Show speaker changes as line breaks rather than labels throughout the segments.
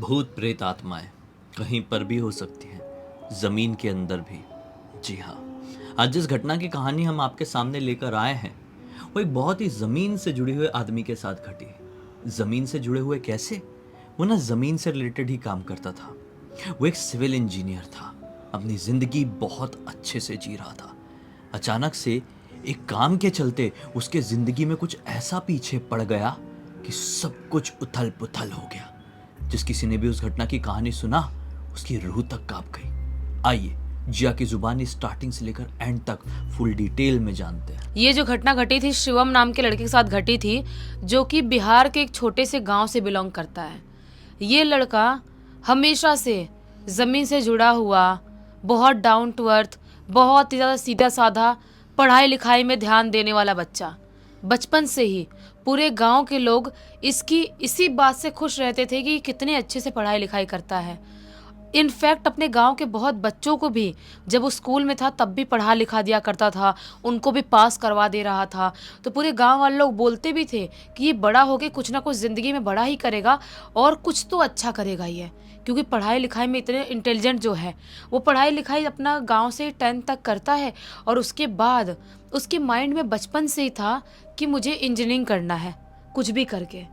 भूत प्रेत आत्माएं कहीं पर भी हो सकती हैं, जमीन के अंदर भी। जी हाँ, आज जिस घटना की कहानी हम आपके सामने लेकर आए हैं वो एक बहुत ही जमीन से जुड़े हुए आदमी के साथ घटी। जमीन से जुड़े हुए कैसे? वो ना जमीन से रिलेटेड ही काम करता था। वो एक सिविल इंजीनियर था, अपनी जिंदगी बहुत अच्छे से जी रहा था। अचानक से एक काम के चलते उसके जिंदगी में कुछ ऐसा पीछे पड़ गया कि सब कुछ उथल पुथल हो गया। जिस किसी ने भी उस घटना की कहानी सुना उसकी रूह तक कांप गई। आइए जिया की जुबानी स्टार्टिंग से लेकर एंड तक फुल डिटेल में जानते हैं।
ये जो घटना घटी थी शिवम नाम के लड़के के साथ घटी थी, जो कि बिहार के एक छोटे से गांव से बिलोंग करता है। ये लड़का हमेशा से ज़मीन से जुड़ा हुआ, बहुत डाउन टू अर्थ, बहुत ही ज़्यादा सीधा साधा, पढ़ाई लिखाई में ध्यान देने वाला बच्चा। बचपन से ही पूरे गांव के लोग इसकी इसी बात से खुश रहते थे कि कितने अच्छे से पढ़ाई लिखाई करता है। इनफैक्ट अपने गांव के बहुत बच्चों को भी जब वो स्कूल में था तब भी पढ़ा लिखा दिया करता था, उनको भी पास करवा दे रहा था। तो पूरे गांव वाले लोग बोलते भी थे कि ये बड़ा होके कुछ ना कुछ ज़िंदगी में बड़ा ही करेगा और कुछ तो अच्छा करेगा ये, क्योंकि पढ़ाई लिखाई में इतने इंटेलिजेंट जो है। वो पढ़ाई लिखाई अपना गाँव से 10th तक करता है और उसके बाद उसके माइंड में बचपन से ही था कि मुझे इंजीनियरिंग करना है, कुछ भी करके,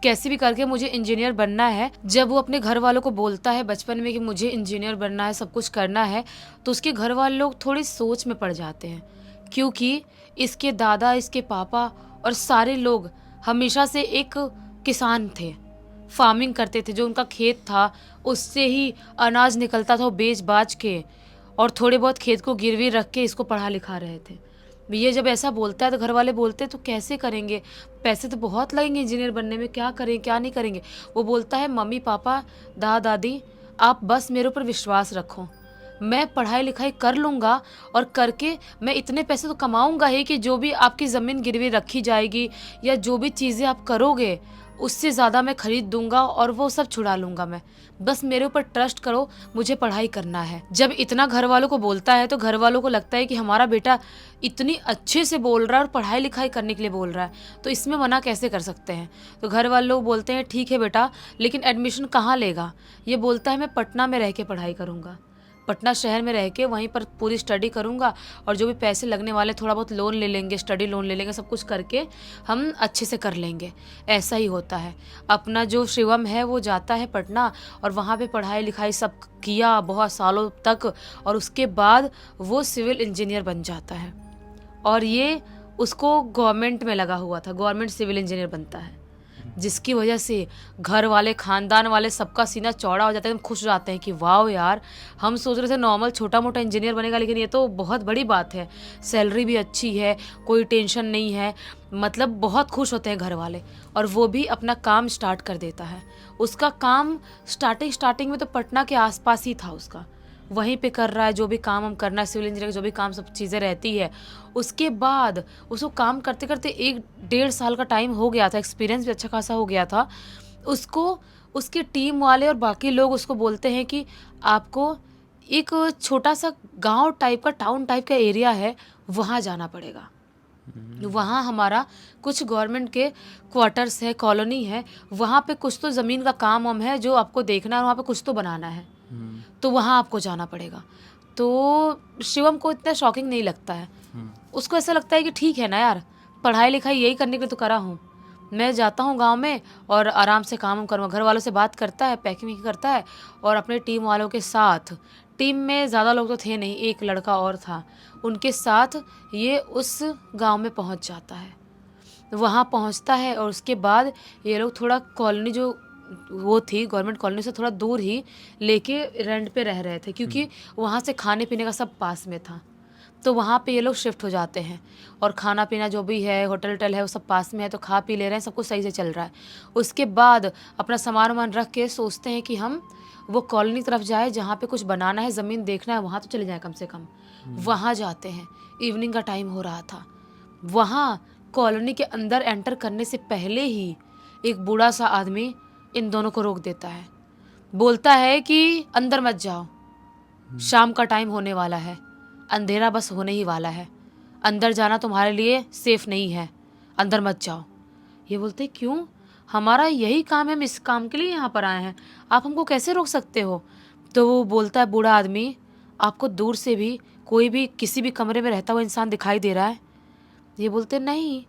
कैसे भी करके मुझे इंजीनियर बनना है। जब वो अपने घर वालों को बोलता है बचपन में कि मुझे इंजीनियर बनना है, सब कुछ करना है, तो उसके घर वाले लोग थोड़ी सोच में पड़ जाते हैं, क्योंकि इसके दादा, इसके पापा और सारे लोग हमेशा से एक किसान थे, फार्मिंग करते थे। जो उनका खेत था उससे ही अनाज निकलता था, वो बेच बाच के और थोड़े बहुत खेत को गिरवी रख के इसको पढ़ा लिखा रहे थे। ये जब ऐसा बोलता है तो घर वाले बोलते हैं तो कैसे करेंगे, पैसे तो बहुत लगेंगे इंजीनियर बनने में, क्या करें क्या नहीं करेंगे। वो बोलता है मम्मी पापा दादा दादी आप बस मेरे ऊपर विश्वास रखो, मैं पढ़ाई लिखाई कर लूँगा और करके मैं इतने पैसे तो कमाऊँगा ही कि जो भी आपकी ज़मीन गिरवी रखी जाएगी या जो भी चीज़ें आप करोगे उससे ज़्यादा मैं खरीद दूंगा और वो सब छुड़ा लूँगा मैं, बस मेरे ऊपर ट्रस्ट करो, मुझे पढ़ाई करना है। जब इतना घर वालों को बोलता है तो घर वालों को लगता है कि हमारा बेटा इतनी अच्छे से बोल रहा है और पढ़ाई लिखाई करने के लिए बोल रहा है, तो इसमें मना कैसे कर सकते हैं। तो घर वाले लोग बोलते हैं ठीक है बेटा, लेकिन एडमिशन कहाँ लेगा। ये बोलता है मैं पटना में रह के पढ़ाई करूँगा, पटना शहर में रह के वहीं पर पूरी स्टडी करूँगा और जो भी पैसे लगने वाले थोड़ा बहुत लोन ले लेंगे, स्टडी लोन ले लेंगे, सब कुछ करके हम अच्छे से कर लेंगे। ऐसा ही होता है। अपना जो शिवम है वो जाता है पटना और वहाँ पे पढ़ाई लिखाई सब किया बहुत सालों तक और उसके बाद वो सिविल इंजीनियर बन जाता है और ये उसको गवर्नमेंट में लगा हुआ था, गवर्नमेंट सिविल इंजीनियर बनता है, जिसकी वजह से घर वाले खानदान वाले सबका सीना चौड़ा हो जाता है, एकदम खुश हो जाते हैं कि वाह यार, हम सोच रहे थे नॉर्मल छोटा मोटा इंजीनियर बनेगा, लेकिन ये तो बहुत बड़ी बात है, सैलरी भी अच्छी है, कोई टेंशन नहीं है। मतलब बहुत खुश होते हैं घर वाले और वो भी अपना काम स्टार्ट कर देता है। उसका काम स्टार्टिंग में तो पटना के आसपास ही था, उसका वहीं पे कर रहा है, जो भी काम हम करना है सिविल इंजीनियर जो भी काम सब चीज़ें रहती है। उसके बाद उसको काम करते करते 1-1.5 साल का टाइम हो गया था, एक्सपीरियंस भी अच्छा खासा हो गया था उसको। उसकी टीम वाले और बाकी लोग उसको बोलते हैं कि आपको एक छोटा सा गांव टाइप का, टाउन टाइप का एरिया है, वहाँ जाना पड़ेगा। वहाँ हमारा कुछ गवर्नमेंट के क्वार्टर्स है, कॉलोनी है, वहाँ पे कुछ तो ज़मीन का काम वाम है जो आपको देखना है, वहाँ पे कुछ तो बनाना है, तो वहाँ आपको जाना पड़ेगा। तो शिवम को इतना शॉकिंग नहीं लगता है, उसको ऐसा लगता है कि ठीक है ना यार, पढ़ाई लिखाई यही करने के लिए तो करा हूँ, मैं जाता हूँ गांव में और आराम से काम करूँगा। घर वालों से बात करता है, पैकिंग करता है और अपने टीम वालों के साथ, टीम में ज़्यादा लोग तो थे नहीं, एक लड़का और था, उनके साथ ये उस गांव में पहुंच जाता है। वहाँ पहुँचता है और उसके बाद ये लोग थोड़ा कॉलोनी जो वो थी गवर्नमेंट कॉलोनी से थोड़ा दूर ही लेके रेंट पे रह रहे थे, क्योंकि वहाँ से खाने पीने का सब पास में था। तो वहाँ पे ये लोग शिफ्ट हो जाते हैं और खाना पीना जो भी है, होटल वटल है, वो सब पास में है, तो खा पी ले रहे हैं, सब कुछ सही से चल रहा है। उसके बाद अपना सामान वामान रख के सोचते हैं कि हम वो कॉलोनी तरफ जाए जहाँ पे कुछ बनाना है, ज़मीन देखना है, वहाँ तो चले जाएँ कम से कम। वहाँ जाते हैं, इवनिंग का टाइम हो रहा था। वहाँ कॉलोनी के अंदर एंटर करने से पहले ही एक बूढ़ा सा आदमी इन दोनों को रोक देता है, बोलता है कि अंदर मत जाओ, शाम का टाइम होने वाला है, अंधेरा बस होने ही वाला है, अंदर जाना तुम्हारे लिए सेफ नहीं है, अंदर मत जाओ। ये बोलते क्यों? हमारा यही काम है, हम इस काम के लिए यहाँ पर आए हैं, आप हमको कैसे रोक सकते हो? तो वो बोलता है बूढ़ा आदमी, आपको दूर से भी कोई भी किसी भी कमरे में रहता हुआ इंसान दिखाई दे रहा है? ये बोलते नहीं।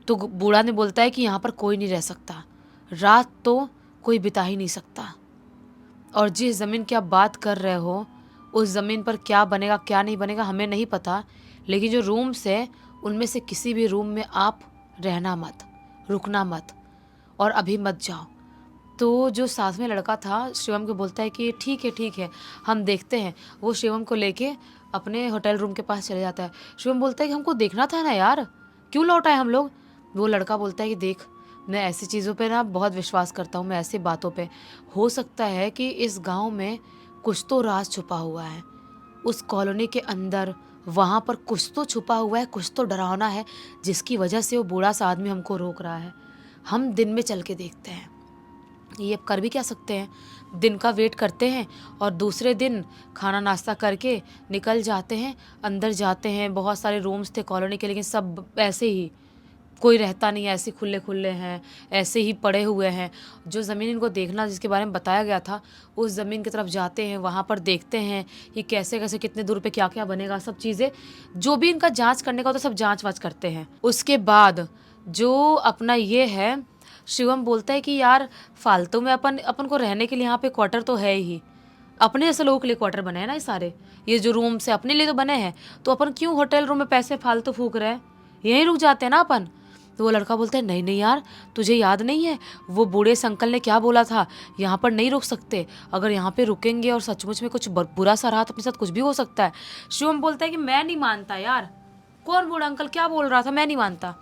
तो बूढ़ा ने बोलता है कि यहाँ पर कोई नहीं रह सकता, रात तो कोई बिता ही नहीं सकता, और जिस ज़मीन की आप बात कर रहे हो उस ज़मीन पर क्या बनेगा क्या नहीं बनेगा हमें नहीं पता, लेकिन जो रूम्स है उनमें से किसी भी रूम में आप रहना मत, रुकना मत, और अभी मत जाओ। तो जो साथ में लड़का था शिवम को बोलता है कि ठीक है हम देखते हैं। वो शिवम को लेके अपने होटल रूम के पास चले जाता है। शिवम बोलता है कि हमको देखना था ना यार, क्यों लौट आए हम लोग? वो लड़का बोलता है कि देख, मैं ऐसी चीज़ों पे ना बहुत विश्वास करता हूँ, मैं ऐसी बातों पे, हो सकता है कि इस गांव में कुछ तो राज छुपा हुआ है, उस कॉलोनी के अंदर वहाँ पर कुछ तो छुपा हुआ है, कुछ तो डरावना है, जिसकी वजह से वो बूढ़ा सा आदमी हमको रोक रहा है। हम दिन में चल के देखते हैं। ये अब कर भी क्या सकते हैं, दिन का वेट करते हैं और दूसरे दिन खाना नाश्ता करके निकल जाते हैं। अंदर जाते हैं, बहुत सारे रूम्स थे कॉलोनी के, लेकिन सब ऐसे ही, कोई रहता नहीं है, ऐसे खुले खुले हैं, ऐसे ही पड़े हुए हैं। जो ज़मीन इनको देखना जिसके बारे में बताया गया था, उस ज़मीन की तरफ जाते हैं, वहाँ पर देखते हैं कि कैसे कैसे कितने दूर पे क्या क्या बनेगा, सब चीज़ें जो भी इनका जांच करने का होता है सब जांच वाच करते हैं। उसके बाद जो अपना ये है, शिवम बोलता है कि यार फालतू में अपन अपन को रहने के लिए यहाँ पे क्वार्टर तो है ही, अपने जैसे लोगों के लिए क्वार्टर बने हैं ना ये सारे, ये जो रूम्स है अपने लिए तो बने हैं, तो अपन क्यों होटल रूम में पैसे फालतू फूक रहे हैं, यहीं रुक जाते हैं ना अपन। तो वो लड़का बोलता है नहीं नहीं यार, तुझे याद नहीं है वो बूढ़े से अंकल ने क्या बोला था, यहाँ पर नहीं रुक सकते, अगर यहाँ पे रुकेंगे और सचमुच में कुछ बुरा सा रहा तो अपने साथ कुछ भी हो सकता है। शिवम बोलता है कि मैं नहीं मानता यार, कौन बूढ़ा अंकल क्या बोल रहा था, मैं नहीं मानता।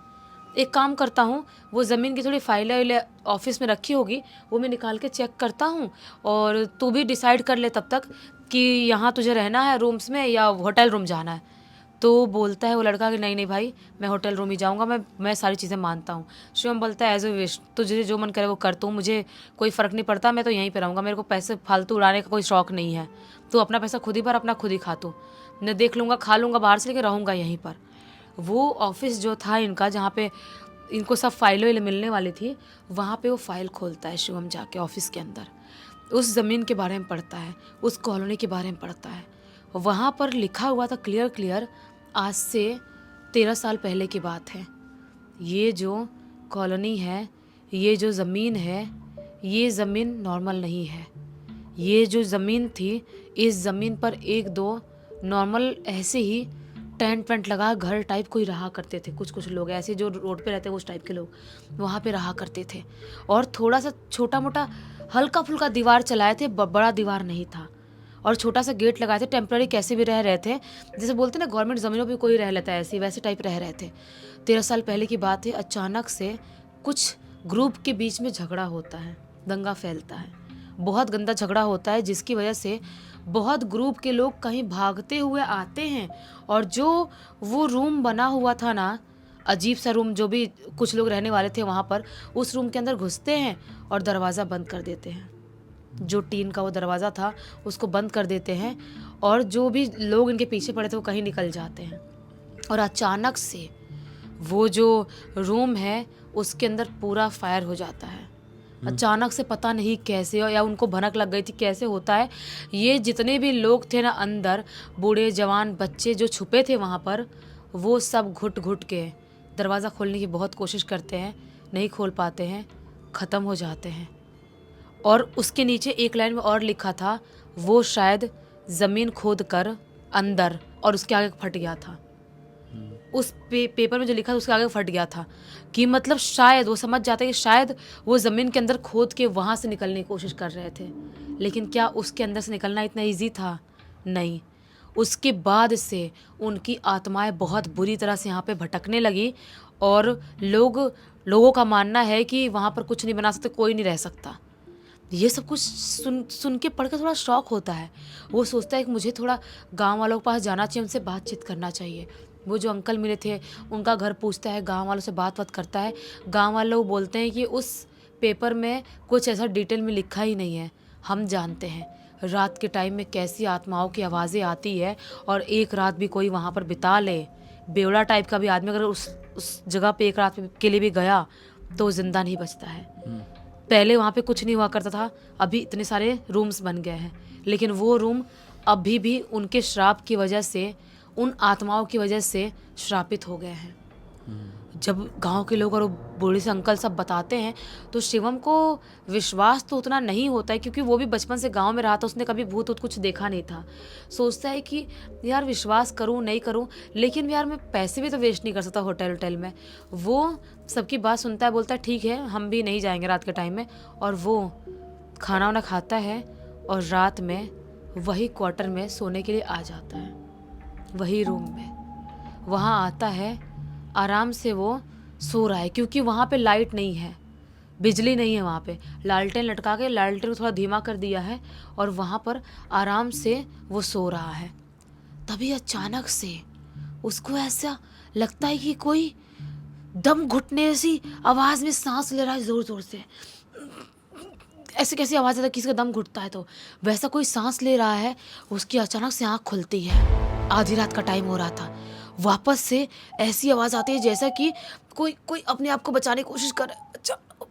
एक काम करता हूँ, वो ज़मीन की थोड़ी फाइलें वाइलें ऑफिस में रखी होगी, वो मैं निकाल के चेक करता हूँ, और तू भी डिसाइड कर ले तब तक कि यहाँ तुझे रहना है रूम्स में या होटल रूम जाना है। तो बोलता है वो लड़का कि नहीं नहीं भाई, मैं होटल रूम ही जाऊँगा, मैं सारी चीज़ें मानता हूँ। शिवम बोलता है एज ए विश, तुझे जो मन करे वो कर, तू, मुझे कोई फ़र्क नहीं पड़ता, मैं तो यहीं पे रहूँगा, मेरे को पैसे फालतू उड़ाने का कोई शौक नहीं है, तू अपना पैसा खुद ही भर, अपना खुद ही खा, तू, मैं देख लूँगा, खा लूँगा बाहर से, लेके रहूँगा यहीं पर। वो ऑफिस जो था इनका, जहाँ पे इनको सब फाइलें मिलने वाली थी, वहाँ पे वो फाइल खोलता है शिवम जाके ऑफिस के अंदर, उस ज़मीन के बारे में पढ़ता है, उस कॉलोनी के बारे में पढ़ता है। वहाँ पर लिखा हुआ था क्लियर, आज से 13 साल पहले की बात है, ये जो कॉलोनी है, ये जो ज़मीन है, ये ज़मीन नॉर्मल नहीं है। ये जो ज़मीन थी, इस ज़मीन पर एक दो नॉर्मल ऐसे ही टेंट वेंट लगा घर टाइप कोई रहा करते थे, कुछ लोग ऐसे जो रोड पे रहते हैं उस टाइप के लोग वहाँ पे रहा करते थे, और थोड़ा सा छोटा मोटा हल्का फुल्का दीवार चलाए थे, बड़ा दीवार नहीं था, और छोटा सा गेट लगाए थे, टेम्पररी कैसे भी रह रहे थे, जैसे बोलते ना गवर्नमेंट ज़मीनों पे कोई रह लेता है ऐसे वैसे टाइप रह रहे थे। 13 साल पहले की बात है, अचानक से कुछ ग्रुप के बीच में झगड़ा होता है, दंगा फैलता है, बहुत गंदा झगड़ा होता है, जिसकी वजह से बहुत ग्रुप के लोग कहीं भागते हुए आते हैं, और जो वो रूम बना हुआ था ना, अजीब सा रूम, जो भी कुछ लोग रहने वाले थे वहाँ पर, उस रूम के अंदर घुसते हैं और दरवाज़ा बंद कर देते हैं, जो टीन का वो दरवाज़ा था उसको बंद कर देते हैं, और जो भी लोग इनके पीछे पड़े थे वो कहीं निकल जाते हैं, और अचानक से वो जो रूम है उसके अंदर पूरा फायर हो जाता है। अचानक से पता नहीं कैसे, या उनको भनक लग गई थी, कैसे होता है, ये जितने भी लोग थे ना अंदर, बूढ़े जवान बच्चे जो छुपे थे वहाँ पर, वो सब घुट घुट के दरवाज़ा खोलने की बहुत कोशिश करते हैं, नहीं खोल पाते हैं, ख़त्म हो जाते हैं। और उसके नीचे एक लाइन में और लिखा था, वो शायद ज़मीन खोद कर अंदर, और उसके आगे फट गया था, उस पेपर में जो लिखा था उसके आगे फट गया था, कि मतलब शायद वो समझ जाते कि शायद वो ज़मीन के अंदर खोद के वहाँ से निकलने की कोशिश कर रहे थे, लेकिन क्या उसके अंदर से निकलना इतना इजी था? नहीं। उसके बाद से उनकी आत्माएं बहुत बुरी तरह से यहाँ पे भटकने लगी, और लोगों का मानना है कि वहाँ पर कुछ नहीं बना सकते, कोई नहीं रह सकता। ये सब कुछ सुन के पढ़ के थोड़ा शौक होता है। वो सोचता है कि मुझे थोड़ा गांव वालों के पास जाना चाहिए, उनसे बातचीत करना चाहिए। वो जो अंकल मिले थे उनका घर पूछता है, गांव वालों से बात करता है। गांव वाले लोग बोलते हैं कि उस पेपर में कुछ ऐसा डिटेल में लिखा ही नहीं है। हम जानते हैं रात के टाइम में कैसी आत्माओं की आवाज़ें आती है, और एक रात भी कोई वहाँ पर बिता ले, बेवड़ा टाइप का भी आदमी अगर उस जगह पे एक रात के लिए भी गया तो वो जिंदा नहीं बचता है। पहले वहाँ पे कुछ नहीं हुआ करता था, अभी इतने सारे रूम्स बन गए हैं, लेकिन वो रूम अभी भी उनके श्राप की वजह से, उन आत्माओं की वजह से श्रापित हो गए हैं। जब गांव के लोग और वो बूढ़े से अंकल सब बताते हैं तो शिवम को विश्वास तो उतना नहीं होता है, क्योंकि वो भी बचपन से गांव में रहा था, उसने कभी भूत वूत कुछ देखा नहीं था। सोचता है कि यार विश्वास करूं नहीं करूं, लेकिन यार मैं पैसे भी तो वेस्ट नहीं कर सकता होटल में। वो सबकी बात सुनता है, बोलता है ठीक है हम भी नहीं जाएंगे रात के टाइम में, और वो खाना वाना खाता है और रात में वही क्वार्टर में सोने के लिए आ जाता है, वही रूम में। वहाँ आता है, आराम से वो सो रहा है, क्योंकि वहाँ पे लाइट नहीं है, बिजली नहीं है वहाँ पे। लालटेन लटका के लालटेन को थोड़ा धीमा कर दिया है और वहाँ पर आराम से वो सो रहा है। तभी अचानक से उसको ऐसा लगता है कि कोई दम घुटने सी आवाज़ में सांस ले रहा है ज़ोर ज़ोर से। ऐसे कैसी आवाज़ आता है, किसी का दम घुटता है तो वैसा कोई सांस ले रहा है। उसकी अचानक से आँख खुलती है, आधी रात का टाइम हो रहा था। वापस से ऐसी आवाज़ आती है जैसा कि कोई अपने आप को बचाने की कोशिश कर रहा है।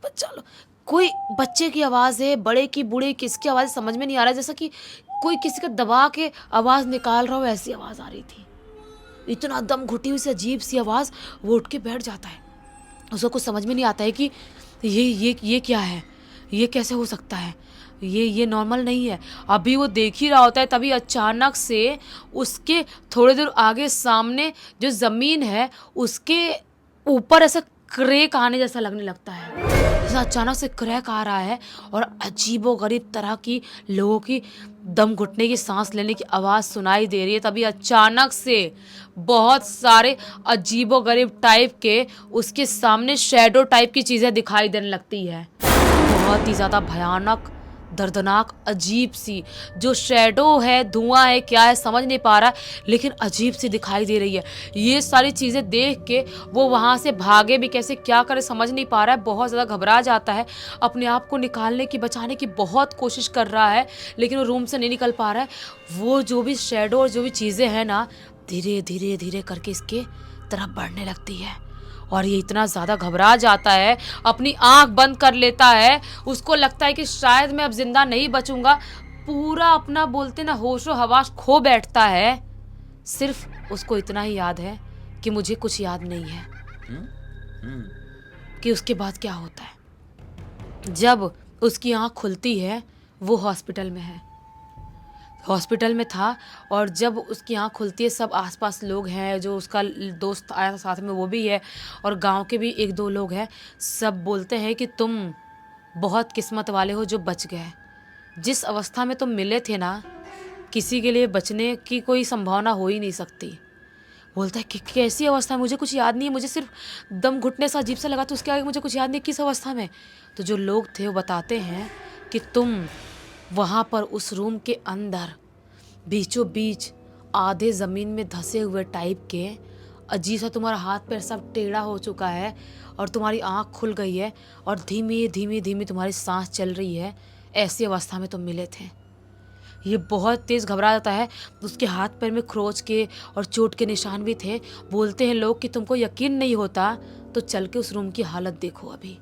बचा लो। कोई बच्चे की आवाज़ है, बड़े की, बूढ़े, किसकी आवाज़ समझ में नहीं आ रहा है, जैसा कि कोई किसी का दबा के आवाज़ निकाल रहा हो, ऐसी आवाज़ आ रही थी। इतना दम घुटी हुई सी अजीब सी आवाज़। वो उठ के बैठ जाता है। उसको कुछ समझ में नहीं आता है कि ये क्या है, ये कैसे हो सकता है, ये नॉर्मल नहीं है। अभी वो देख ही रहा होता है, तभी अचानक से उसके थोड़ी देर आगे सामने जो ज़मीन है उसके ऊपर ऐसा क्रैक आने जैसा लगने लगता है। जैसा अचानक से क्रैक आ रहा है और अजीबोगरीब तरह की लोगों की दम घुटने की, सांस लेने की आवाज़ सुनाई दे रही है। तभी अचानक से बहुत सारे अजीबोगरीब टाइप के उसके सामने शैडो टाइप की चीज़ें दिखाई देने लगती है। बहुत ही ज़्यादा भयानक, दर्दनाक, अजीब सी। जो शैडो है, धुआं है, क्या है समझ नहीं पा रहा है, लेकिन अजीब सी दिखाई दे रही है। ये सारी चीज़ें देख के वो वहाँ से भागे भी कैसे, क्या करे समझ नहीं पा रहा है। बहुत ज़्यादा घबरा जाता है, अपने आप को निकालने की, बचाने की बहुत कोशिश कर रहा है, लेकिन वो रूम से नहीं निकल पा रहा है। वो जो भी शैडो और जो भी चीज़ें हैं ना, धीरे धीरे धीरे करके इसके तरफ बढ़ने लगती है। और ये इतना ज़्यादा घबरा जाता है, अपनी आंख बंद कर लेता है। उसको लगता है कि शायद मैं अब जिंदा नहीं बचूंगा। पूरा अपना बोलते ना होशो हवास खो बैठता है। सिर्फ उसको इतना ही याद है कि मुझे कुछ याद नहीं है कि उसके बाद क्या होता है। जब उसकी आंख खुलती है, वो हॉस्पिटल में है, हॉस्पिटल में था। और जब उसकी आँख खुलती है, सब आसपास लोग हैं, जो उसका दोस्त आया था साथ में वो भी है, और गांव के भी एक दो लोग हैं। सब बोलते हैं कि तुम बहुत किस्मत वाले हो जो बच गए। जिस अवस्था में तुम मिले थे ना, किसी के लिए बचने की कोई संभावना हो ही नहीं सकती। बोलता है कि कैसी अवस्था है, मुझे कुछ याद नहीं है, मुझे सिर्फ दम घुटने सा अजीब सा लगा, तो उसके आगे मुझे कुछ याद नहीं किस अवस्था में। तो जो लोग थे वो बताते हैं कि तुम वहाँ पर उस रूम के अंदर बीचों बीच आधे ज़मीन में धंसे हुए टाइप के, अजीब सा तुम्हारा हाथ पैर सब टेढ़ा हो चुका है और तुम्हारी आँख खुल गई है और धीमी धीमी धीमी तुम्हारी सांस चल रही है, ऐसी अवस्था में तुम मिले थे। ये बहुत तेज़ घबरा जाता है। उसके हाथ पैर में खरोच के और चोट के निशान भी थे। बोलते हैं लोग कि तुमको यकीन नहीं होता तो चल के उस रूम की हालत देखो। अभी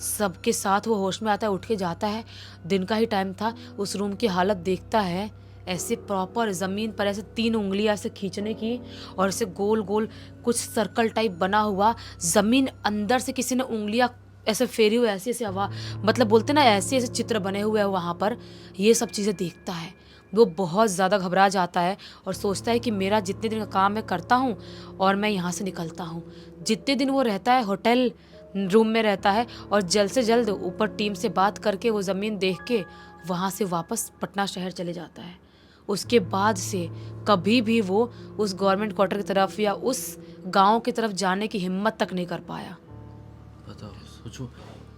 सबके साथ वो होश में आता है, उठ के जाता है। दिन का ही टाइम था। उस रूम की हालत देखता है, ऐसे प्रॉपर ज़मीन पर ऐसे 3 उंगलियां ऐसे खींचने की और ऐसे गोल गोल कुछ सर्कल टाइप बना हुआ, ज़मीन अंदर से किसी ने उंगलियां ऐसे फेरी हुई, ऐसी ऐसी हवा, मतलब बोलते ना ऐसे ऐसे चित्र बने हुए हैं वहाँ पर। ये सब चीज़ें देखता है। वो बहुत ज़्यादा घबरा जाता है और सोचता है कि मेरा जितने दिन का काम मैं करता हूँ और मैं यहाँ से निकलता हूँ। जितने दिन वो रहता है होटल रूम में रहता है और जल्द से जल्द ऊपर टीम से बात करके वो ज़मीन देख के वहाँ से वापस पटना शहर चले जाता है। उसके बाद से कभी भी वो उस गवर्नमेंट क्वार्टर की तरफ या उस गांव की तरफ जाने की हिम्मत तक नहीं कर पाया।
बताओ, सोचो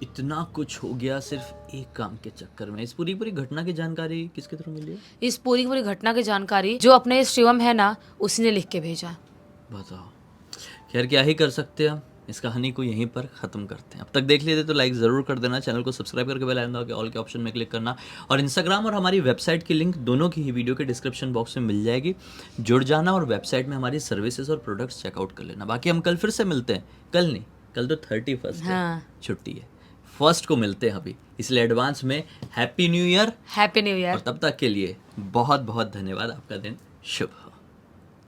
इतना कुछ हो गया सिर्फ एक काम के चक्कर में। इस पूरी घटना की जानकारी किसके थ्रू मिली है?
इस पूरी घटना की जानकारी जो अपने शिवम है ना, उसने लिख के भेजा।
बताओ, खैर क्या ही कर सकते हैं हम। इस कहानी को यहीं पर ख़त्म करते हैं। अब तक देख लिए थे तो लाइक ज़रूर कर देना, चैनल को सब्सक्राइब करके बेल आइकन दबा के ऑल के ऑप्शन में क्लिक करना, और इंस्टाग्राम और हमारी वेबसाइट की लिंक दोनों की ही वीडियो के डिस्क्रिप्शन बॉक्स में मिल जाएगी। जुड़ जाना और वेबसाइट में हमारी सर्विसेज और प्रोडक्ट्स चेकआउट कर लेना। बाकी हम कल फिर से मिलते हैं, कल नहीं कल तो 31 है,
हाँ।
छुट्टी है। फर्स्ट को मिलते हैं अभी, इसलिए एडवांस में happy new year.
Happy new year.
और तब तक के लिए बहुत बहुत धन्यवाद। आपका दिन शुभ हो।